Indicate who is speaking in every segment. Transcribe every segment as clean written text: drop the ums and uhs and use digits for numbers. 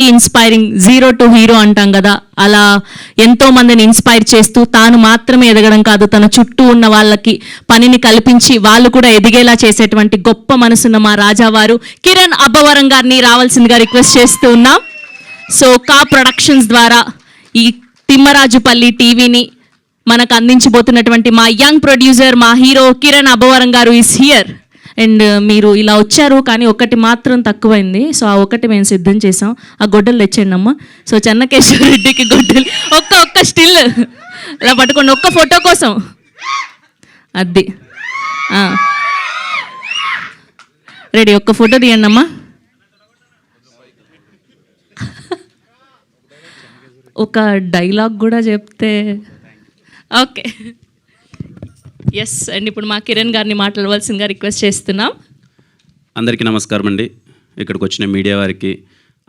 Speaker 1: Inspiring zero to hero అంటాం కదా, అలా ఎంతో మందిని ఇన్స్పైర్ చేస్తూ తాను మాత్రమే ఎదగడం కాదు, తన చుట్టూ ఉన్న వాళ్ళకి పనిని కల్పించి వాళ్ళు కూడా ఎదిగేలా చేసేటువంటి గొప్ప మనసున్న మా రాజావారు కిరణ్ అబ్బవరం గారిని రావాల్సిందిగా రిక్వెస్ట్ చేస్తూ ఉన్నాం. సో కా ప్రొడక్షన్స్ ద్వారా ఈ తిమ్మరాజుపల్లి టీవీని మనకు అందించబోతున్నటువంటి మా యంగ్ ప్రొడ్యూసర్, మా హీరో కిరణ్ అబ్బవరం గారు ఈస్ హియర్. అండ్ మీరు ఇలా వచ్చారు, కానీ ఒకటి మాత్రం తక్కువైంది. సో ఆ ఒకటి మేము సిద్ధం చేసాం. ఆ గొడ్డలు తెచ్చండి అమ్మ. సో చెన్నకేశ్వర రెడ్డికి గొడ్డలు ఒక్క స్టిల్ ఇలా పట్టుకోండి, ఒక్క ఫోటో కోసం. అది రెడీ, ఒక్క ఫోటో తీయండి అమ్మా. ఒక డైలాగ్ కూడా చెప్తే ఓకే. ఎస్ అండ్ ఇప్పుడు మా కిరణ్ గారిని మాట్లాడవలసిందిగా రిక్వెస్ట్ చేస్తున్నాం.
Speaker 2: అందరికీ నమస్కారం అండి. ఇక్కడికి వచ్చిన మీడియా వారికి,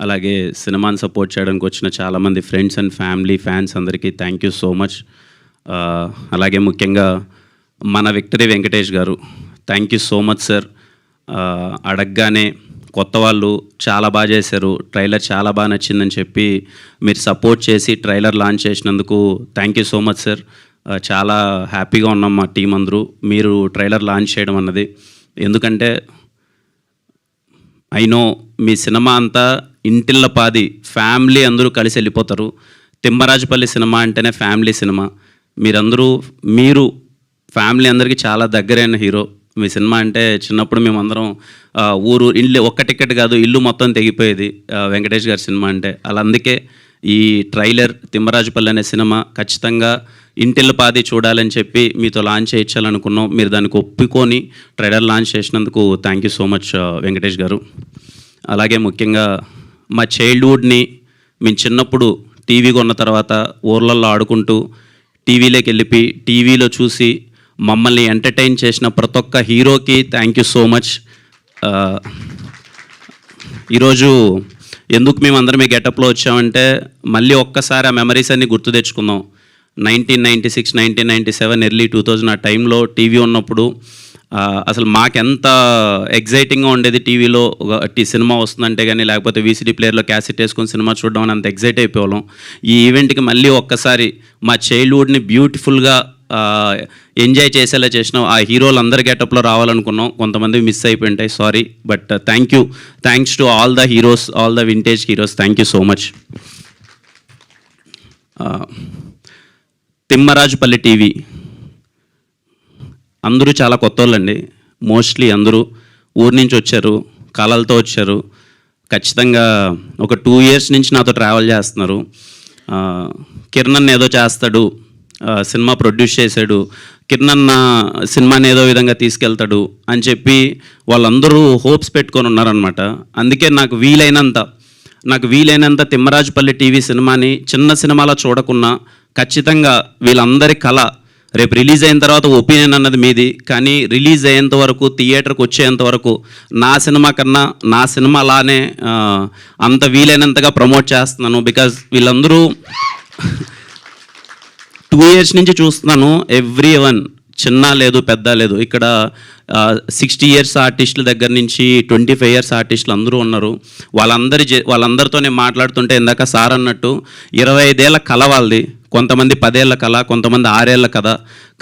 Speaker 2: అలాగే సినిమాని సపోర్ట్ చేయడానికి వచ్చిన చాలామంది ఫ్రెండ్స్ అండ్ ఫ్యామిలీ ఫ్యాన్స్ అందరికీ థ్యాంక్ యూ సో మచ్. అలాగే ముఖ్యంగా మన విక్టరీ వెంకటేష్ గారు, thank you so much sir. అడగగానే కొత్త వాళ్ళు చాలా బాగా చేశారు, ట్రైలర్ చాలా బాగా నచ్చిందని చెప్పి మీరు సపోర్ట్ చేసి ట్రైలర్ లాంచ్ చేసినందుకు thank you so much sir. చాలా హ్యాపీగా ఉన్నాం మా టీం అందరూ మీరు ట్రైలర్ లాంచ్ చేయడం అన్నది. ఎందుకంటే ఐ నో మీ సినిమా అంతా ఇంటిల్లపాది ఫ్యామిలీ అందరూ కలిసి వెళ్ళిపోతారు. తిమ్మరాజుపల్లి సినిమా అంటేనే ఫ్యామిలీ సినిమా. మీరు ఫ్యామిలీ అందరికీ చాలా దగ్గరైన హీరో. మీ సినిమా అంటే చిన్నప్పుడు మేమందరం ఇల్లు ఒక్క టికెట్ కాదు, ఇల్లు మొత్తం తెగిపోయేది వెంకటేష్ గారి సినిమా అంటే. అలా అందుకే ఈ ట్రైలర్ తిమ్మరాజుపల్లి అనే సినిమా ఖచ్చితంగా ఇంటిల్లపాది చూడాలని చెప్పి మీతో లాంచ్ చేయించాలనుకున్నాం. మీరు దానికి ఒప్పుకొని ట్రైలర్ లాంచ్ చేసినందుకు thank you so much Venkatesh గారు. అలాగే ముఖ్యంగా మా చైల్డ్హుడ్ని మేము చిన్నప్పుడు టీవీ కొన్న తర్వాత ఊర్లలో ఆడుకుంటూ టీవీలోకి వెళ్ళిపోయి టీవీలో చూసి మమ్మల్ని ఎంటర్టైన్ చేసిన ప్రతి ఒక్క హీరోకి థ్యాంక్ యూ సో మచ్. ఈరోజు ఎందుకు మేము అందరం ఈ గెటప్లో వచ్చామంటే మళ్ళీ ఒక్కసారి ఆ మెమరీస్ అన్నీ గుర్తు తెచ్చుకుందాం. 1996, 1997, ఎర్లీ 2000 ఆ టైంలో టీవీ ఉన్నప్పుడు అసలు మాకెంత ఎగ్జైటింగ్గా ఉండేది. టీవీలో సినిమా వస్తుందంటే కానీ, లేకపోతే వీసీడీ ప్లేయర్లో క్యాసెట్ వేసుకొని సినిమా చూడడం అని అంత ఎగ్జైట్ అయిపోవాళ్ళం. ఈ ఈవెంట్కి మళ్ళీ ఒక్కసారి మా చైల్డ్హుడ్ని బ్యూటిఫుల్గా ఎంజాయ్ చేసేలా చేసినాం. ఆ హీరోలు అందరి గెటప్లో రావాలనుకున్నాం, కొంతమంది మిస్ అయిపోయి ఉంటాయి, sorry. But thanks to all the heroes, all the vintage heroes, thank you so much. Thimmarajupalli TV అందరూ చాలా కొత్త వాళ్ళండి. మోస్ట్లీ అందరూ ఊరి నుంచి వచ్చారు, కళలతో వచ్చారు. ఖచ్చితంగా ఒక 2 years నుంచి నాతో ట్రావెల్ చేస్తున్నారు. కిరణ్ ఏదో చేస్తాడు, సినిమా ప్రొడ్యూస్ చేశాడు, కిరణ్ సినిమాని ఏదో విధంగా తీసుకెళ్తాడు అని చెప్పి వాళ్ళందరూ హోప్స్ పెట్టుకొని ఉన్నారనమాట. అందుకే నాకు వీలైనంత తిమ్మరాజుపల్లి టీవీ సినిమాని చిన్న సినిమాలో చూడకున్నా ఖచ్చితంగా వీళ్ళందరి కళ రేపు రిలీజ్ అయిన తర్వాత ఒపీనియన్ అన్నది మీది, కానీ రిలీజ్ అయ్యేంత వరకు, థియేటర్కి వచ్చేంత వరకు నా సినిమా కన్నా నా సినిమా అలానే అంత వీలైనంతగా ప్రమోట్ చేస్తున్నాను. బికాజ్ వీళ్ళందరూ 2 years నుంచి చూస్తున్నాను. ఎవ్రీ వన్, చిన్న లేదు పెద్ద లేదు. ఇక్కడ 60 years ఆర్టిస్టుల దగ్గర నుంచి 25 years ఆర్టిస్టులు అందరూ ఉన్నారు. వాళ్ళందరితో నేను మాట్లాడుతుంటే ఇందాక సార్ అన్నట్టు 25 ఏళ్ళ కళ వాళ్ళది, కొంతమంది 10 ఏళ్ళ కళ, కొంతమంది 6 ఏళ్ళ కథ.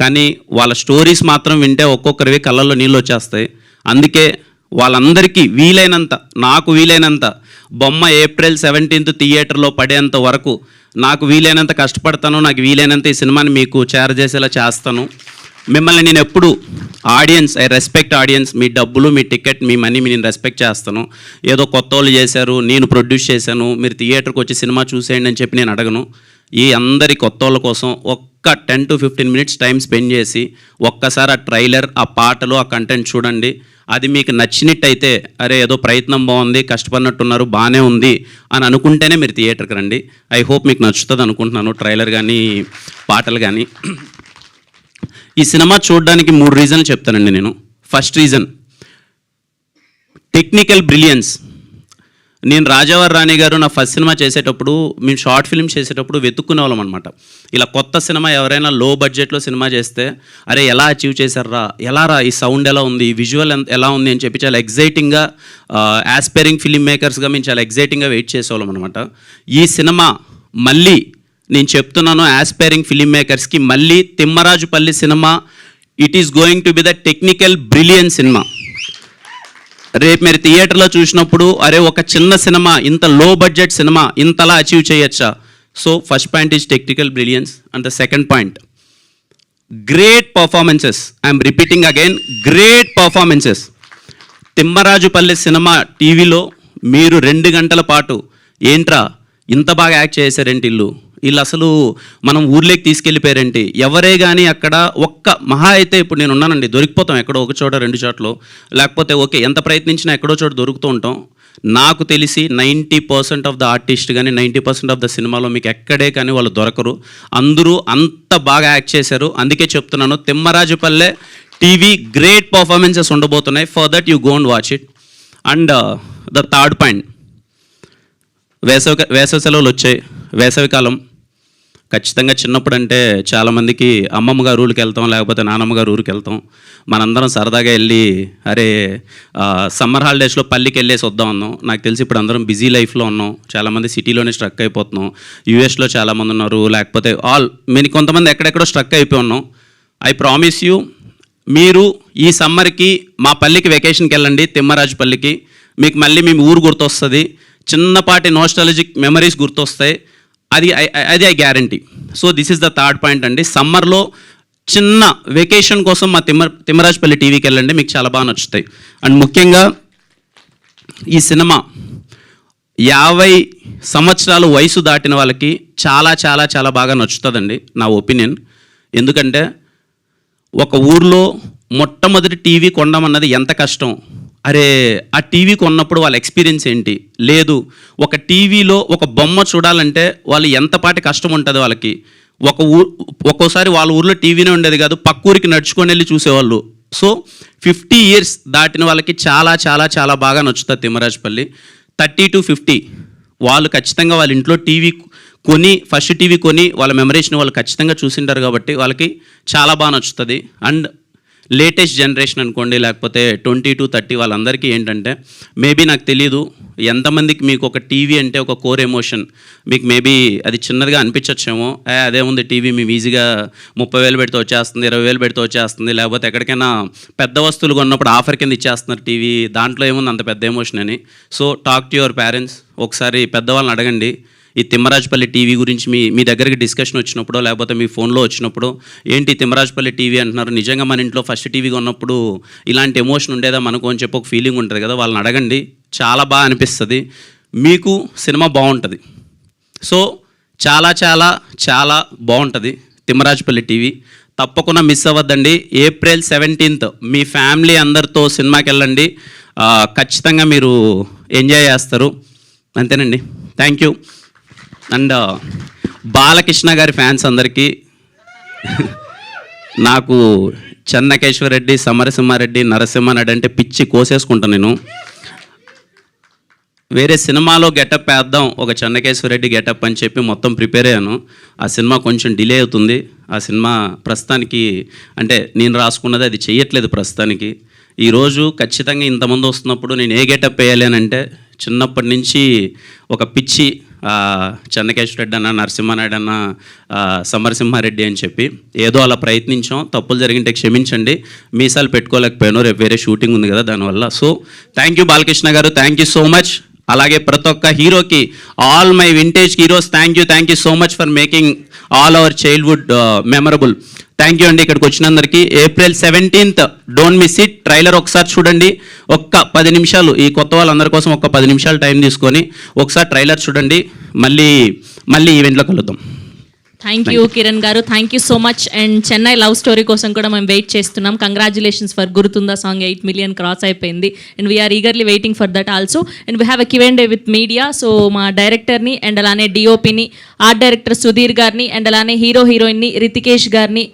Speaker 2: కానీ వాళ్ళ స్టోరీస్ మాత్రం వింటే ఒక్కొక్కరివి కళ్ళల్లో నీళ్ళు వచ్చేస్తాయి. అందుకే వాళ్ళందరికీ నాకు వీలైనంత బొమ్మ April 17th థియేటర్లో పడేంత వరకు నాకు వీలైనంత కష్టపడతాను. నాకు వీలైనంత ఈ సినిమాని మీకు చేరజేసేలా చేస్తాను. మిమ్మల్ని నేను ఎప్పుడు ఐ రెస్పెక్ట్ ఆడియన్స్. మీ డబ్బులు, మీ టికెట్, మీ మనీ నేను రెస్పెక్ట్ చేస్తాను. ఏదో కొత్త వాళ్ళు చేశారు, నేను ప్రొడ్యూస్ చేశాను, మీరు థియేటర్కి వచ్చి సినిమా చూసేయండి అని చెప్పి నేను అడగను. ఈ అందరి కొత్త వాళ్ళ కోసం ఒక్క 10 to 15 minutes టైం స్పెండ్ చేసి ఒక్కసారి ఆ ట్రైలర్, ఆ పాటలు, ఆ కంటెంట్ చూడండి. అది మీకు నచ్చినట్టయితే అరే ఏదో ప్రయత్నం బాగుంది, కష్టపడినట్టున్నారు, బాగానే ఉంది అని అనుకుంటేనే మీరు థియేటర్కి రండి. ఐ హోప్ మీకు నచ్చుతుంది అనుకుంటున్నాను, ట్రైలర్ కానీ పాటలు కానీ. ఈ సినిమా చూడడానికి 3 reasons చెప్తానండి నేను. First reason, technical brilliance. నేను రాజావారి రాణి గారు నా ఫస్ట్ సినిమా చేసేటప్పుడు మేము షార్ట్ ఫిల్మ్ చేసేటప్పుడు వెతుక్కునే వాళ్ళం అనమాట. ఇలా కొత్త సినిమా ఎవరైనా లో బడ్జెట్లో సినిమా చేస్తే అరే ఎలా అచీవ్ చేశారా, ఎలా రా, ఈ సౌండ్ ఎలా ఉంది, ఈ విజువల్ ఎలా ఉంది అని చెప్పి చాలా ఎగ్జైటింగ్గా యాస్పైరింగ్ ఫిల్మ్ మేకర్స్గా మేము చాలా ఎగ్జైటింగ్గా వెయిట్ చేసేవాళ్ళం అనమాట. ఈ సినిమా మళ్ళీ నేను చెప్తున్నాను యాస్పైరింగ్ ఫిల్మ్ మేకర్స్కి, మళ్ళీ Thimmarajupalli cinema it is going to be the technical brilliant cinema. రేపు మీరు థియేటర్లో చూసినప్పుడు అరే ఒక చిన్న సినిమా, ఇంత లో బడ్జెట్ సినిమా ఇంతలా అచీవ్ చేయొచ్చా. So first point is technical brilliance and the second point great performances. I'm repeating again, great performances. Thimmarajupalli cinema టీవీలో మీరు 2 గంటల పాటు ఏంట్రా ఇంత బాగా యాక్ట్ చేశారేంటి వీళ్ళు అసలు మనం ఊర్లోకి తీసుకెళ్ళిపోయారేంటి, ఎవరే కానీ అక్కడ ఒక్క మహా అయితే ఇప్పుడు నేను ఉన్నానండి, దొరికిపోతాం ఎక్కడో ఒక చోట 2 చోట్ల, లేకపోతే ఓకే ఎంత ప్రయత్నించినా ఎక్కడో చోట దొరుకుతూ ఉంటాం. నాకు తెలిసి 90% ఆఫ్ ద ఆర్టిస్ట్ కానీ 90% ఆఫ్ ద సినిమాలో మీకు ఎక్కడే కానీ వాళ్ళు దొరకరు. అందరూ అంత బాగా యాక్ట్ చేశారు. అందుకే చెప్తున్నాను తిమ్మరాజుపల్లె టీవీ గ్రేట్ పర్ఫార్మెన్సెస్ ఉండబోతున్నాయి. For that you go and watch it. And the third point, వేసవి సెలవులు వచ్చాయి, వేసవికాలం. ఖచ్చితంగా చిన్నప్పుడు అంటే చాలామందికి అమ్మమ్మ గారు ఊరికి వెళ్తాం, లేకపోతే నానమ్మ గారు ఊరికి వెళ్తాం. మనందరం సరదాగా వెళ్ళి అరే సమ్మర్ హాలిడేస్లో పల్లికి వెళ్ళేసి వద్దాం అన్నాం. నాకు తెలిసి ఇప్పుడు అందరం బిజీ లైఫ్లో ఉన్నాం, చాలామంది సిటీలోనే స్ట్రక్ అయిపోతున్నాం. యూఎస్లో చాలామంది ఉన్నారు, లేకపోతే మీరు కొంతమంది ఎక్కడెక్కడో స్ట్రక్ అయిపోయి ఉన్నాం. ఐ ప్రామిస్ యూ, మీరు ఈ సమ్మర్కి మా పల్లికి వెకేషన్కి వెళ్ళండి, తిమ్మరాజుపల్లికి. మీకు మళ్ళీ మీ ఊరు గుర్తొస్తుంది, చిన్నపాటి నోస్టాలజిక్ మెమరీస్ గుర్తొస్తాయి. అది I guarantee. So this is the third point అండి. సమ్మర్లో చిన్న వెకేషన్ కోసం మా తిమ్మరాజుపల్లి టీవీకి వెళ్ళండి, మీకు చాలా బాగా నచ్చుతాయి. అండ్ ముఖ్యంగా ఈ సినిమా 50 సంవత్సరాలు వయసు దాటిన వాళ్ళకి చాలా చాలా చాలా బాగా నచ్చుతుందండి నా ఒపీనియన్. ఎందుకంటే ఒక ఊర్లో మొట్టమొదటి టీవీ కొనమన్నది ఎంత కష్టం, అరే ఆ టీవీ కొన్నప్పుడు వాళ్ళ ఎక్స్పీరియన్స్ ఏంటి, లేదు ఒక టీవీలో ఒక బొమ్మ చూడాలంటే వాళ్ళు ఎంతపాటి కష్టం ఉంటుంది వాళ్ళకి. ఒక్కోసారి వాళ్ళ ఊర్లో టీవీనే ఉండేది కాదు, పక్క ఊరికి నడుచుకొని వెళ్ళి చూసేవాళ్ళు. సో 50 ఇయర్స్ దాటిన వాళ్ళకి చాలా చాలా చాలా బాగా నచ్చుతుంది తిమ్మరాజుపల్లి. 30 to 50 వాళ్ళు ఖచ్చితంగా వాళ్ళ ఇంట్లో టీవీ కొని, ఫస్ట్ టీవీ కొని వాళ్ళ మెమరీస్ని వాళ్ళు ఖచ్చితంగా చూసింటారు కాబట్టి వాళ్ళకి చాలా బాగా నచ్చుతుంది. అండ్ లేటెస్ట్ జనరేషన్ అనుకోండి, లేకపోతే 20 to 30 వాళ్ళందరికీ ఏంటంటే మేబీ నాకు తెలీదు ఎంతమందికి మీకు ఒక టీవీ అంటే ఒక కోర్ ఎమోషన్, మీకు మేబీ అది చిన్నదిగా అనిపించచ్చేమో, అదే ఉంది టీవీ మేము ఈజీగా 30,000 పెడితే వచ్చేస్తుంది, 20,000 పెడితే వచ్చేస్తుంది, లేకపోతే ఎక్కడికైనా పెద్ద వస్తువులు కొన్నప్పుడు ఆఫర్ కింద ఇచ్చేస్తున్నారు టీవీ, దాంట్లో ఏముంది అంత పెద్ద ఎమోషన్ అని. So talk to your parents, ఒకసారి పెద్దవాళ్ళని అడగండి ఈ తిమ్మరాజుపల్లి టీవీ గురించి. మీ దగ్గరికి డిస్కషన్ వచ్చినప్పుడు, లేకపోతే మీ ఫోన్లో వచ్చినప్పుడు ఏంటి తిమ్మరాజుపల్లి టీవీ అంటున్నారు, నిజంగా మన ఇంట్లో ఫస్ట్ టీవీగా ఉన్నప్పుడు ఇలాంటి ఎమోషన్ ఉండేదా మనకు అని చెప్పి ఒక ఫీలింగ్ ఉంటుంది కదా, వాళ్ళని అడగండి, చాలా బాగా అనిపిస్తుంది, మీకు సినిమా బాగుంటుంది. సో చాలా చాలా చాలా బాగుంటుంది తిమ్మరాజుపల్లి టీవీ. తప్పకుండా మిస్ అవ్వద్దండి. April 17th మీ ఫ్యామిలీ అందరితో సినిమాకి వెళ్ళండి, ఖచ్చితంగా మీరు ఎంజాయ్ చేస్తారు. అంతేనండి, థ్యాంక్ యూ. అండ్ బాలకృష్ణ గారి ఫ్యాన్స్ అందరికీ నాకు చెన్నకేశ్వర రెడ్డి, సమరసింహారెడ్డి, నరసింహారెడ్డి అంటే పిచ్చి కోసేసుకుంటాను నేను. వేరే సినిమాలో గెటప్ వేద్దాం, ఒక చెన్నకేశ్వర రెడ్డి గెటప్ అని చెప్పి మొత్తం ప్రిపేర్ అయ్యాను. ఆ సినిమా కొంచెం డిలే అవుతుంది. ఆ సినిమా ప్రస్తుతానికి అంటే నేను రాసుకున్నది అది చెయ్యట్లేదు ప్రస్తుతానికి. ఈరోజు ఖచ్చితంగా ఇంతమంది వస్తున్నప్పుడు నేను ఏ గెటప్ వేయాలి అని అంటే చిన్నప్పటి నుంచి ఒక పిచ్చి చెన్నకేశ్వర రెడ్డి అన్న, నరసింహానాయుడు అన్న, సమరసింహారెడ్డి అని చెప్పి ఏదో అలా ప్రయత్నించాం. తప్పులు జరిగింటే క్షమించండి, మీసాలు పెట్టుకోలేకపోయాను, రేపు వేరే షూటింగ్ ఉంది కదా దానివల్ల. సో థ్యాంక్ యూ బాలకృష్ణ గారు, థ్యాంక్ యూ సో మచ్. అలాగే ప్రతి ఒక్క హీరోకి, all my vintage heroes thank you so much for making all our childhood memorable. Thank you అండి ఇక్కడికి వచ్చినందరికీ. April 17th don't miss it. Trailer ఒకసారి చూడండి, ఒక్క 10 నిమిషాలు, ఈ కొత్త వాళ్ళందరి కోసం ఒక 10 నిమిషాలు టైం తీసుకొని ఒకసారి ట్రైలర్ చూడండి. మళ్ళీ ఈవెంట్లో కలుద్దాం.
Speaker 1: Thank you Kiran garu, thank you so much. And Chennai love story కోసం కూడా మేము వెయిట్ చేస్తున్నాం. Congratulations for Gurthunda song 8 million cross అయిపోయింది. And we are eagerly waiting for that also. And we have a Q&A with media. So మా డైరెక్టర్ని అండ్ అలానే డిఓపిని, art director Sudheer గారిని, and అలానే హీరోయిన్ని రితికేష్ గారిని